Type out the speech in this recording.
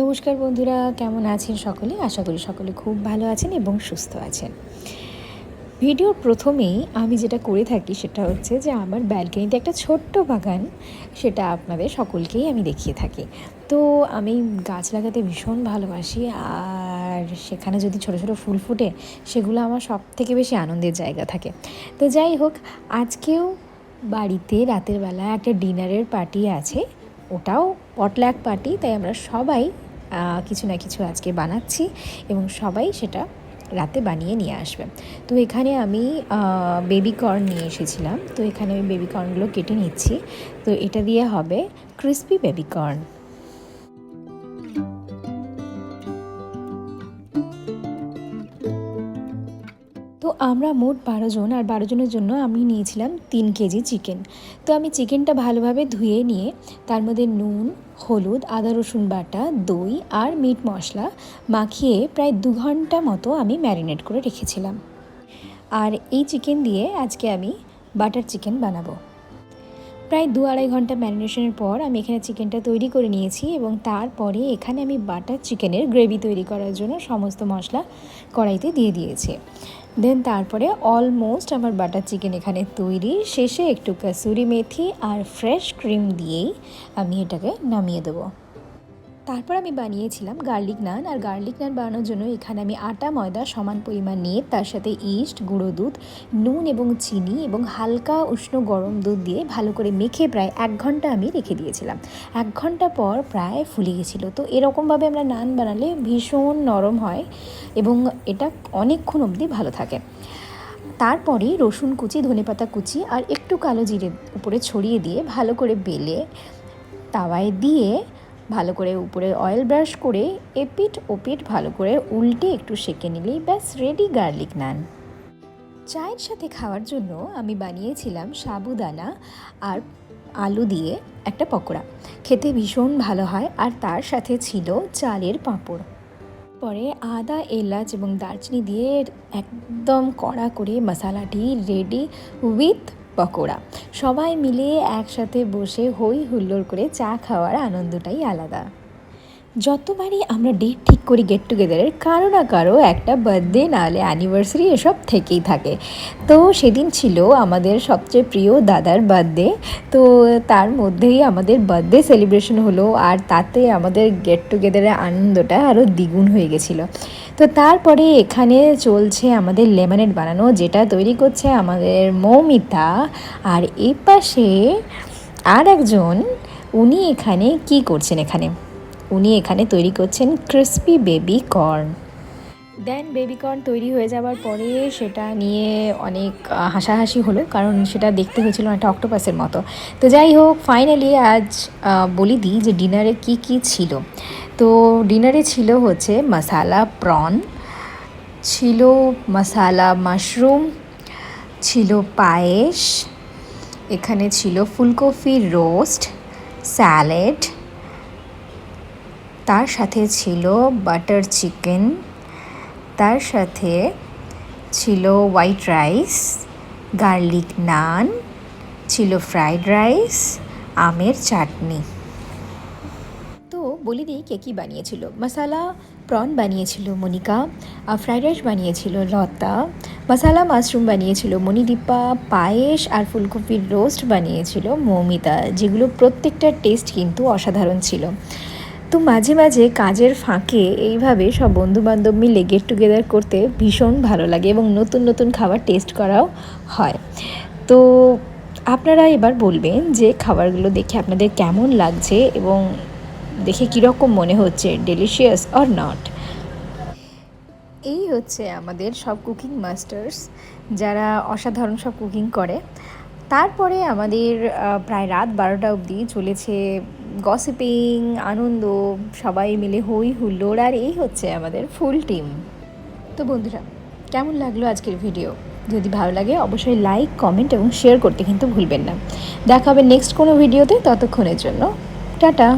নমস্কার বন্ধুরা, কেমন আছেন সকলে? আশা করি সকলে খুব ভালো আছেন এবং সুস্থ আছেন। ভিডিওর প্রথমেই আমি যেটা করে থাকি সেটা হচ্ছে যে আমার ব্যালকনিতে একটা ছোট্ট বাগান, সেটা আপনাদের সকলকেই আমি দেখিয়ে থাকি। তো আমি গাছ লাগাতে ভীষণ ভালোবাসি, আর সেখানে যদি ছোটো ছোটো ফুল ফুটে সেগুলো আমার সবথেকে বেশি আনন্দের জায়গা থাকে। তো যাই হোক, আজকেও বাড়িতে রাতের বেলা একটা ডিনারের পার্টি আছে, ওটাও পটল্যাক পার্টি। তাই আমরা সবাই কিছু না কিছু আজকে বানাচ্ছি এবং সবাই সেটা রাতে বানিয়ে নিয়ে আসবে। তো এখানে আমি বেবি কর্ন নিয়ে এসেছিলাম, তো এখানে আমি বেবি কর্নগুলো কেটে নিচ্ছি। তো এটা দিয়ে হবে ক্রিসপি বেবি কর্ন। তো আমরা মোট 12 জন, আর 12 জনের জন্য আমি নিয়েছিলাম 3 কেজি চিকেন। তো আমি চিকেনটা ভালোভাবে ধুয়ে নিয়ে তার মধ্যে নুন, হলুদ, আদা রসুন বাটা, দই আর মিট মশলা মাখিয়ে প্রায় 2 ঘন্টা মতো আমি ম্যারিনেট করে রেখেছিলাম। আর এই চিকেন দিয়ে আজকে আমি বাটার চিকেন বানাবো। প্রায় 2-2.5 ঘন্টা ম্যারিনেশনের পর আমি এখানে চিকেনটা তৈরি করে নিয়েছি এবং তারপরে এখানে আমি বাটার চিকেনের গ্রেভি তৈরি করার জন্য সমস্ত মশলা কড়াইতে দিয়ে দিয়েছি। দেন তারপরে অলমোস্ট আমার বাটার চিকেন এখানে তৈরি। শেষে একটু কাসুরি মেথি আর ফ্রেশ ক্রিম দিয়েই আমি এটাকে নামিয়ে দেবো। তারপর আমি বানিয়েছিলাম গার্লিক নান, আর গার্লিক নান বানানোর জন্য এখানে আমি আটা ময়দা সমান পরিমাণ নিয়ে তার সাথে ইস্ট, গুঁড়ো দুধ, নুন এবং চিনি এবং হালকা উষ্ণ গরম দুধ দিয়ে ভালো করে মেখে প্রায় 1 ঘন্টা আমি রেখে দিয়েছিলাম। 1 ঘন্টা পর প্রায় ফুলে গেছিলো। তো এরকমভাবে আমরা নান বানালে ভীষণ নরম হয় এবং এটা অনেকক্ষণ অবধি ভালো থাকে। তারপরে রসুন কুচি, ধনেপাতা কুচি আর একটু কালো জিরে উপরে ছড়িয়ে দিয়ে ভালো করে বেলে তাওয়ায় দিয়ে ভালো করে উপরে অয়েল ব্রাশ করে এপিঠ ওপিঠ ভালো করে উল্টে একটু সেঁকে নিলেই ব্যাস রেডি গার্লিক নান। চায়ের সাথে খাওয়ার জন্য আমি বানিয়েছিলাম সাবুদানা আর আলু দিয়ে একটা পকোড়া। খেতে ভীষণ ভালো হয়, আর তার সাথে ছিল চালের পাঁপড়। পরে আদা, এলাচ এবং দারচিনি দিয়ে একদম কড়া করে মশলাটি রেডি উইথ পকোড়া। সবাই মিলে একসাথে বসে হই হুল্লোড় করে চা খাওয়ার আনন্দটাই আলাদা। যতবারই আমরা ডেট ঠিক করি গেট টুগেদারের, কারো না কারো একটা বার্থডে নাহলে অ্যানিভার্সারি এসব থেকেই থাকে। তো সেদিন ছিল আমাদের সবচেয়ে প্রিয় দাদার বার্থডে। তো তার মধ্যেই আমাদের বার্থডে সেলিব্রেশন হলো, আর তাতে আমাদের গেট টুগেদারের আনন্দটা আরও দ্বিগুণ হয়ে গেছিলো। তো তারপরে এখানে চলছে আমাদের লেমনেড বানানো, যেটা তৈরি করছে আমাদের মৌমিতা। আর এই পাশে আর একজন, উনি এখানে কি করছেন, উনি এখানে তৈরি করছেন ক্রিসপি বেবি কর্ন। দেন বেবি কর্ন তৈরি হয়ে যাওয়ার পরে সেটা নিয়ে অনেক হাসাহাসি হলো, কারণ সেটা দেখতে হয়েছিল একটা অক্টোপাসের মতো। তো যাই হোক, ফাইনালি আজ বলি দিই যে ডিনারে কি কি ছিল। তো ডিনারে ছিল হচ্ছে মশালা প্রন, ছিল মশালা মাশরুম, ছিল পায়েস, এখানে ছিল ফুলকপি রোস্ট, স্যালাড, তার সাথে ছিল বাটার চিকেন, তার সাথে ছিল হোয়াইট রাইস, গার্লিক নান, ছিল ফ্রাইড রাইস, আমের চাটনি। তো বলি দিই কে কী বানিয়েছিল। মশালা প্রন বানিয়েছিল মনিকা, ফ্রাইড রাইস বানিয়েছিল লতা, মশালা মাশরুম বানিয়েছিল মণিদীপা, পায়েস আর ফুলকপির রোস্ট বানিয়েছিল মৌমিতা, যেগুলো প্রত্যেকটার টেস্ট কিন্তু অসাধারণ ছিল। তো মাঝে মাঝে কাজের ফাঁকে এইভাবে সব বন্ধুবান্ধব মিলে গেট টুগেদার করতে ভীষণ ভালো লাগে এবং নতুন নতুন খাবার টেস্ট করাও হয়। তো আপনারা এবার বলবেন যে খাবারগুলো দেখে আপনাদের কেমন লাগছে এবং দেখে কীরকম মনে হচ্ছে, ডেলিশিয়াস অর নট। এই হচ্ছে আমাদের সব কুকিং মাস্টার্স, যারা অসাধারণ সব কুকিং করে। তারপরে আমাদের প্রায় রাত 12টা অবধি চলেছে গসিপিং, আনন্দ, সবাই মিলে হই হুল্লোড়, আর এই হচ্ছে আমাদের ফুল টিম। তো বন্ধুরা, কেমন লাগলো আজকের ভিডিও? যদি ভালো লাগে অবশ্যই লাইক, কমেন্ট এবং শেয়ার করতে কিন্তু ভুলবেন না। দেখা হবে নেক্সট কোনো ভিডিওতে। ততক্ষণের জন্য টাটা।